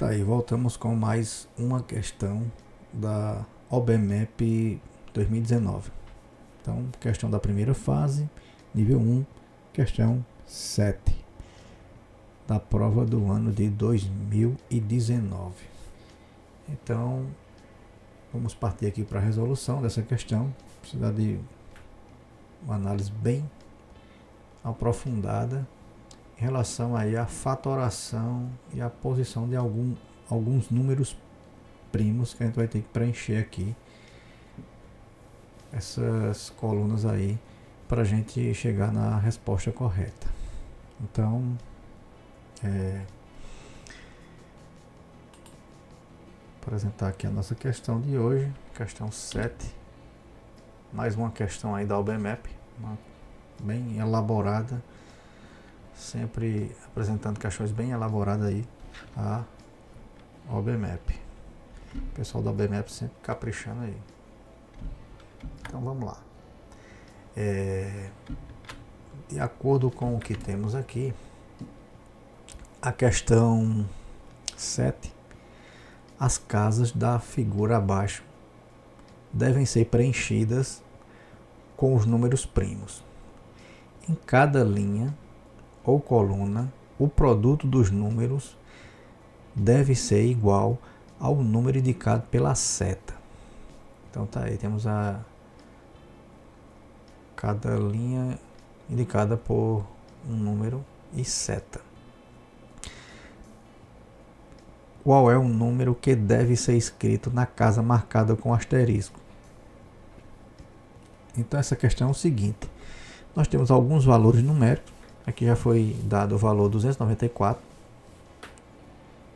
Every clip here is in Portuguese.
Tá aí, voltamos com mais uma questão da OBMAP 2019. Então, questão da primeira fase, nível 1, questão 7, da prova do ano de 2019. Então, vamos partir aqui para a resolução dessa questão. Precisa de uma análise bem aprofundada em relação aí à fatoração e à posição de alguns números primos que a gente vai ter que preencher aqui essas colunas aí para a gente chegar na resposta correta. Então, apresentar aqui a nossa questão de hoje, questão 7, mais uma questão aí da OBMAP, bem elaborada, sempre apresentando questões bem elaboradas aí a OBMAP. O pessoal da OBMAP sempre caprichando aí. Então vamos lá. De acordo com o que temos aqui, a questão 7, as casas da figura abaixo devem ser preenchidas com os números primos. Em cada linha ou coluna, o produto dos números deve ser igual ao número indicado pela seta. Então tá aí, temos cada linha indicada por um número e seta. Qual é o número que deve ser escrito na casa marcada com asterisco? Então essa questão é o seguinte: nós temos alguns valores numéricos. Aqui já foi dado o valor 294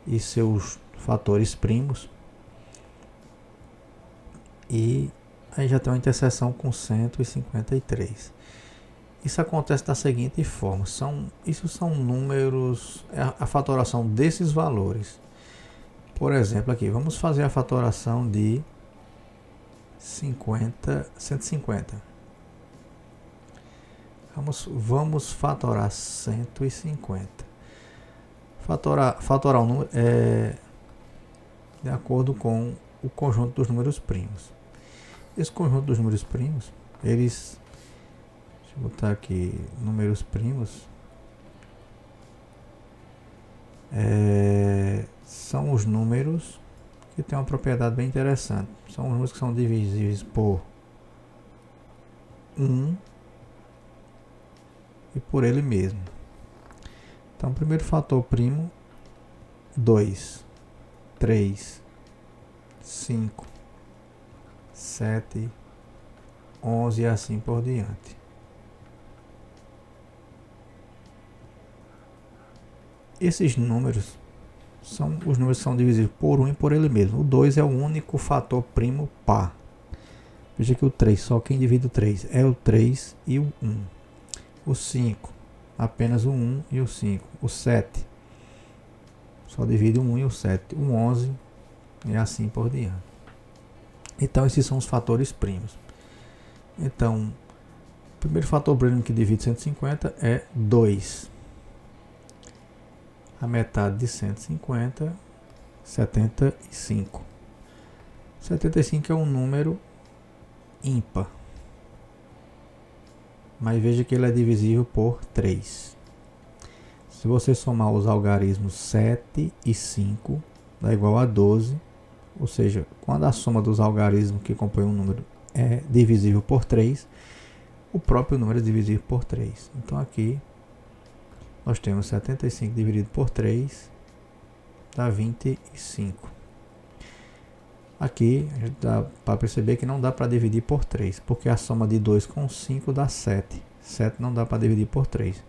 e seus fatores primos. E aí já tem uma interseção com 153. Isso acontece da seguinte forma: isso são números, a fatoração desses valores. Por exemplo, aqui, vamos fazer a fatoração de 150. Vamos fatorar 150. Fatorar um número é de acordo com o conjunto dos números primos. Esse conjunto dos números primos, deixa eu botar aqui, números primos, são os números que têm uma propriedade bem interessante. São os números que são divisíveis por 1 e por ele mesmo. Então, primeiro fator primo, 2, 3, 5, 7, 11 e assim por diante. Esses números são os números que são divisíveis por 1 e por ele mesmo. O 2 é o único fator primo par. Veja que o 3, só quem divide o 3 é o 3 e o 1. O 5, apenas o 1 e o 5. O 7, só divide o 1 e o 7. O 11 e assim por diante. Então esses são os fatores primos. Então, o primeiro fator primo que divide 150 é 2. A metade de 150, 75. 75 é um número ímpar. Mas veja que ele é divisível por 3. Se você somar os algarismos 7 e 5, dá igual a 12. Ou seja, quando a soma dos algarismos que compõem um número é divisível por 3, o próprio número é divisível por 3. Então aqui nós temos 75 dividido por 3, dá 25. Aqui dá para perceber que não dá para dividir por 3, porque a soma de 2 com 5 dá 7. 7 não dá para dividir por 3.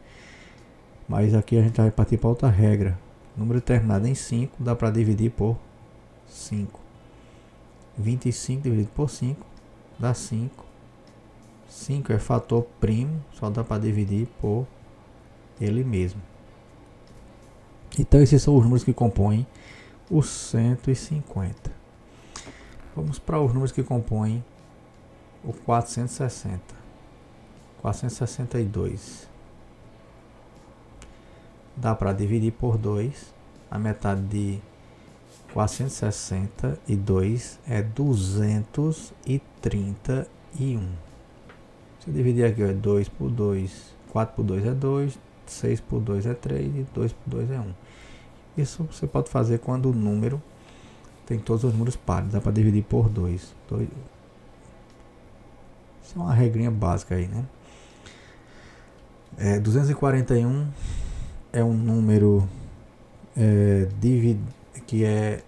Mas aqui a gente vai partir para outra regra. Número terminado em 5 dá para dividir por 5. 25 dividido por 5 dá 5. 5 é fator primo, só dá para dividir por ele mesmo. Então esses são os números que compõem os 150. Vamos para os números que compõem o 460. 462. Dá para dividir por 2. A metade de 462 é 231. Se eu dividir aqui, ó, é 2 por 2, 4 por 2 é 2, 6 por 2 é 3 e 2 por 2 é 1. Isso você pode fazer quando o número tem todos os números pares. Dá para dividir por 2. Isso é uma regrinha básica aí, né? 241 é um número que é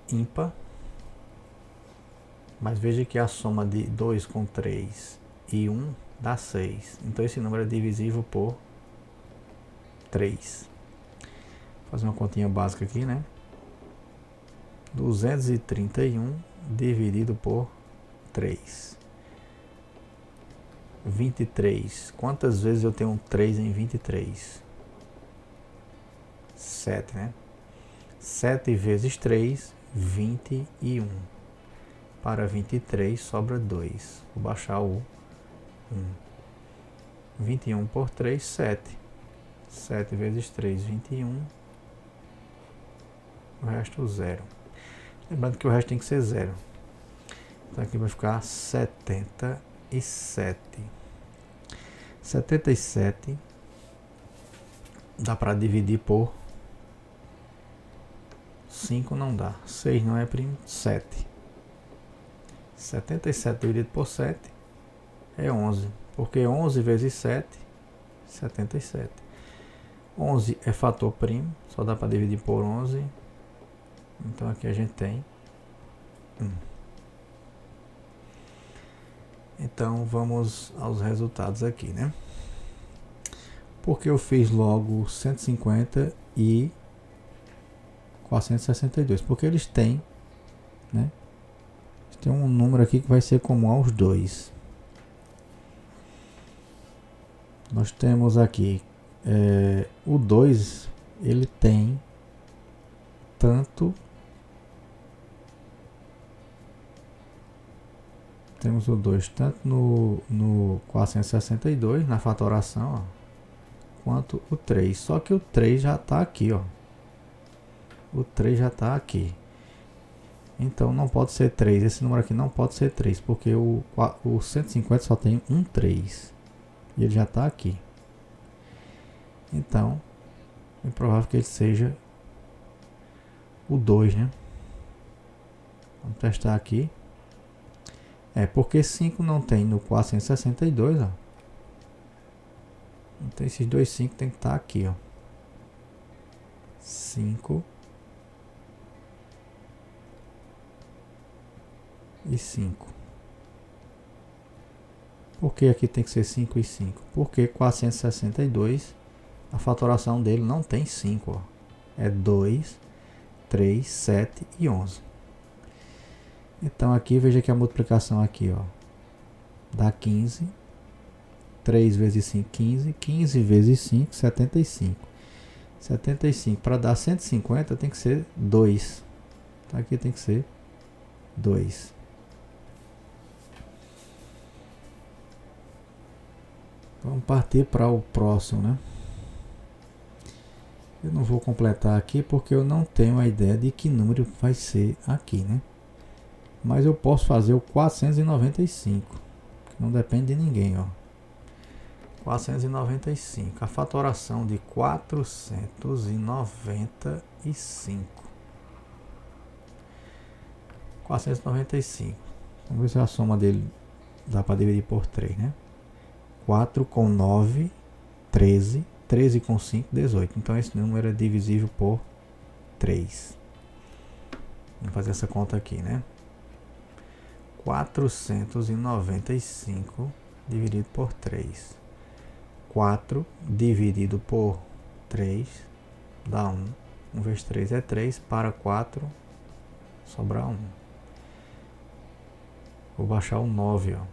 ímpar. Mas veja que a soma de 2 com 3 e 1 dá 6. Então esse número é divisível por 3. Vou fazer uma continha básica aqui, né? 231 dividido por 3. 23. Quantas vezes eu tenho 3 em 23? 7, né? 7 vezes 3, 21. Para 23 sobra 2. Vou baixar o 1. 21 por 3, 7. 7 vezes 3, 21. O resto 0. Lembrando que o resto tem que ser 0. Então aqui vai ficar 77. 77 dá para dividir por 5, não dá. 6 não é primo, 7. 77 dividido por 7 é 11. Porque 11 vezes 7, 77. 11 é fator primo, só dá para dividir por 11. Então aqui a gente tem 1. Então vamos aos resultados aqui, né? Porque eu fiz logo 150 e 462? Porque eles têm, né? Tem um número aqui que vai ser comum aos dois. Nós temos aqui o 2, ele tem tanto. Temos o 2 tanto no 462, na fatoração, ó, quanto o 3. Só que o 3 já está aqui, ó. O 3 já está aqui. Então não pode ser 3. Esse número aqui não pode ser 3, porque o 150 só tem um 3. E ele já está aqui. Então é provável que ele seja o 2, né? Vamos testar aqui. Porque 5 não tem no 462, ó. Então esses dois 5 tem que estar aqui, ó. 5 e 5. Por que aqui tem que ser 5 e 5? Porque 462, a fatoração dele não tem 5, ó. É 2, 3, 7 e 11. Então aqui, veja que a multiplicação aqui, ó, dá 15. 3 vezes 5, 15. 15 vezes 5, 75. 75 para dar 150 tem que ser 2. Então aqui tem que ser 2. Vamos partir para o próximo, né? Eu não vou completar aqui porque eu não tenho a ideia de que número vai ser aqui, né? Mas eu posso fazer o 495, que não depende de ninguém, ó. 495, a fatoração de 495. 495. Vamos ver se a soma dele dá para dividir por 3, né? 4 com 9, 13. 13 com 5, 18. Então esse número é divisível por 3. Vamos fazer essa conta aqui, né? 495 dividido por 3. 4 dividido por 3 dá 1. 1 vezes 3 é 3. Para 4 sobra 1. Vou baixar o 9, ó.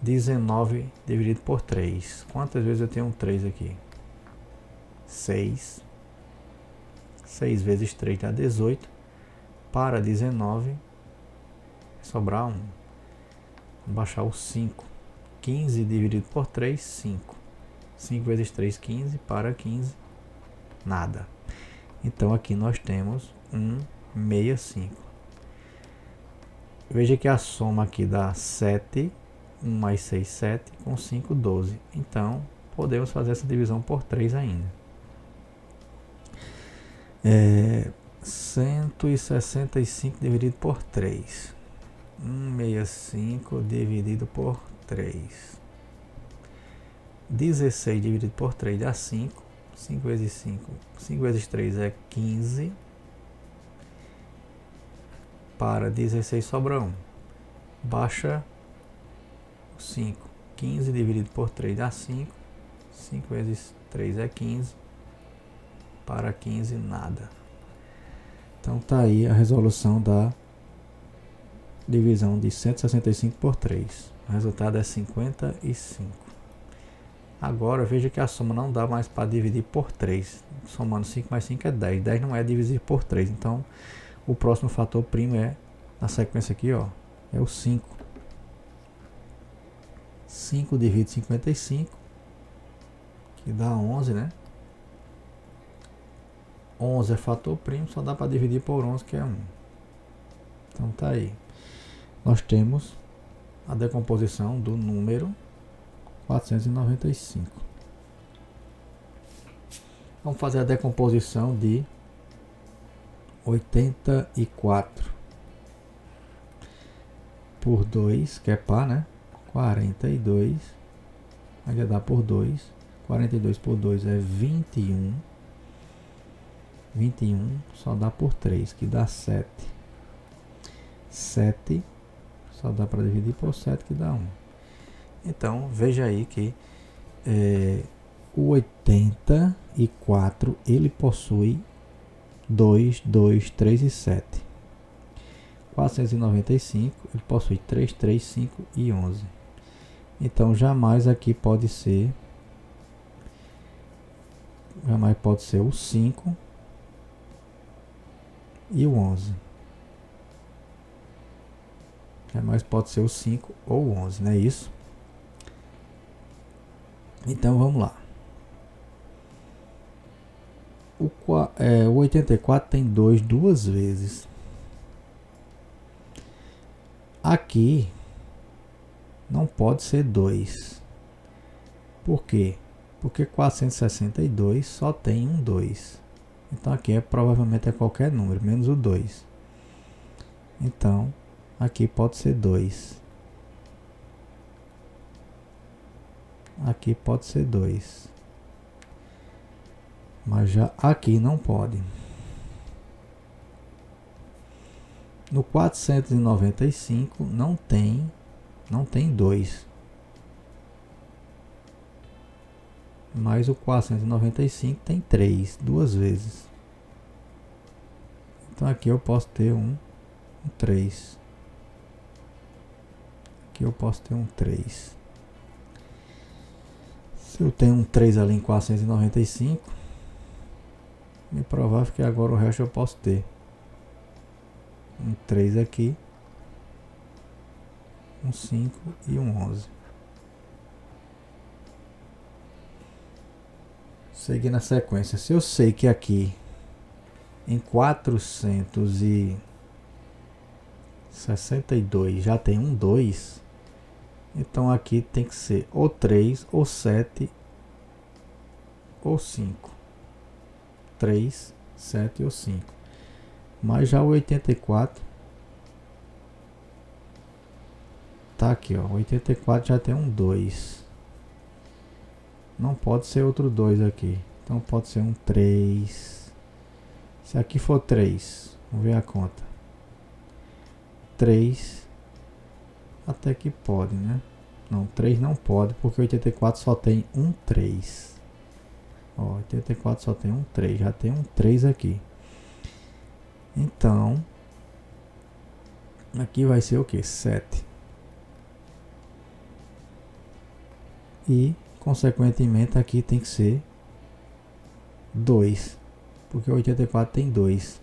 19 dividido por 3. Quantas vezes eu tenho um 3 aqui? 6. 6 vezes 3 dá 18. Para 19 sobrar 1. Vou baixar o 5. 15 dividido por 3, 5. 5 vezes 3, 15. Para 15, nada. Então aqui nós temos 165. Veja que a soma aqui dá 7, 1 mais 6, 7, com 5, 12. Então podemos fazer essa divisão por 3 ainda. 165 dividido por 3. 165 dividido por 3. 16 dividido por 3 dá 5. 5 vezes 5. 5 vezes 3 é 15. Para 16 sobra 1. Baixa 5. 15 dividido por 3 dá 5. 5 vezes 3 é 15. Para 15 nada. Então tá aí a resolução da divisão de 165 por 3. O resultado é 55. Agora veja que a soma não dá mais para dividir por 3. Somando 5 mais 5 é 10. 10 não é dividir por 3. Então o próximo fator primo é, na sequência aqui, ó, é o 5. 5 divide 55, que dá 11, né? 11 é fator primo, só dá para dividir por 11, que é 1. Então tá aí. Nós temos a decomposição do número 495. Vamos fazer a decomposição de 84 por 2, que é par, né? 42, aí dá por 2. 42 por 2 é 21. 21 só dá por 3, que dá 7. 7 só dá para dividir por 7, que dá 1. Então, veja aí que o 84 ele possui 2, 2, 3 e 7. 495 ele possui 3, 3, 5 e 11. Então, jamais aqui pode ser o 5 e o 11. Jamais pode ser o 5 ou o 11, não é isso? Então vamos lá. O 84 tem 2 duas vezes. Aqui não pode ser 2. Por quê? Porque 462 só tem um 2. Então aqui provavelmente é qualquer número, menos o 2. Então aqui pode ser 2. Aqui pode ser 2. Mas já aqui não pode. No 495 não tem 2. Mas o 495 tem 3, duas vezes. Então aqui eu posso ter um 3. Aqui eu posso ter um 3. Se eu tenho um 3 ali em 495, é provável que agora o resto eu posso ter. Um 3 aqui, um 5 e um 11. Seguir na sequência. Se eu sei que aqui em 462 já tem um 2, então aqui tem que ser ou 3, ou 7, ou 5. 3, 7 ou 5. Mas já o 84 tá aqui, ó. 84 já tem um 2. Não pode ser outro 2 aqui. Então pode ser um 3. Se aqui for 3, vamos ver a conta. 3 até que pode, né? Não, 3 não pode, porque 84 só tem um 3. Ó, 84 só tem um 3, já tem um 3 aqui. Então, aqui vai ser o que? 7. E, consequentemente, aqui tem que ser 2, porque 84 tem 2.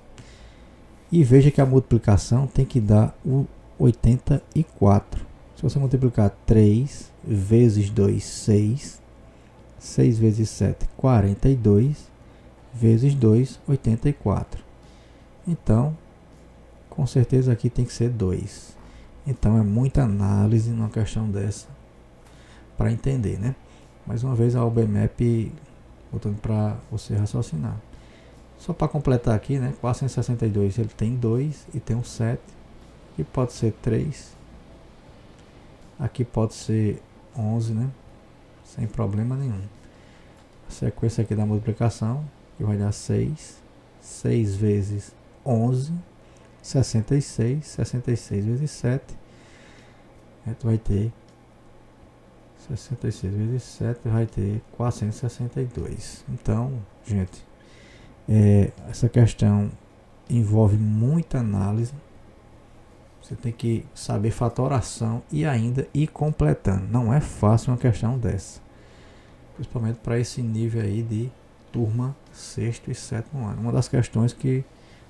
E veja que a multiplicação tem que dar o 84. Se você multiplicar 3 vezes 2, 6. 6 vezes 7, 42. vezes 2, 84. Então, com certeza aqui tem que ser 2. Então é muita análise numa questão dessa para entender, né? Mais uma vez a OBMAP botando para você raciocinar. Só para completar aqui, né? 462 ele tem 2 e tem um 7, que pode ser 3. Aqui pode ser 11, né? Sem problema nenhum. A sequência aqui da multiplicação, que vai dar 6. 6 vezes 11, 66. 66 vezes 7, a gente vai ter 66 vezes 7, vai ter 462. Então, gente, essa questão envolve muita análise. Você tem que saber fatoração e ainda ir completando. Não é fácil uma questão dessa, principalmente para esse nível aí de turma 6º e 7º ano. Uma das questões que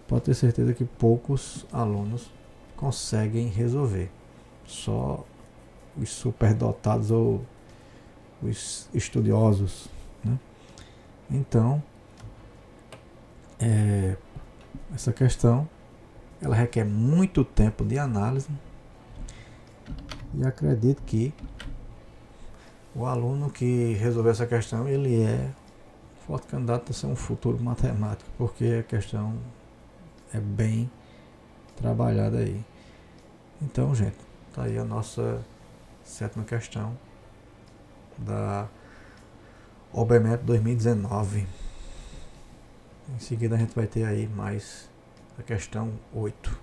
pode ter certeza que poucos alunos conseguem resolver. Só os superdotados ou os estudiosos, né? Então, essa questão ela requer muito tempo de análise, e acredito que o aluno que resolver essa questão, ele é forte candidato a ser um futuro matemático, porque a questão é bem trabalhada aí. Então, gente, tá aí a nossa 7ª questão da OBMAP 2019. Em seguida a gente vai ter aí mais a questão 8.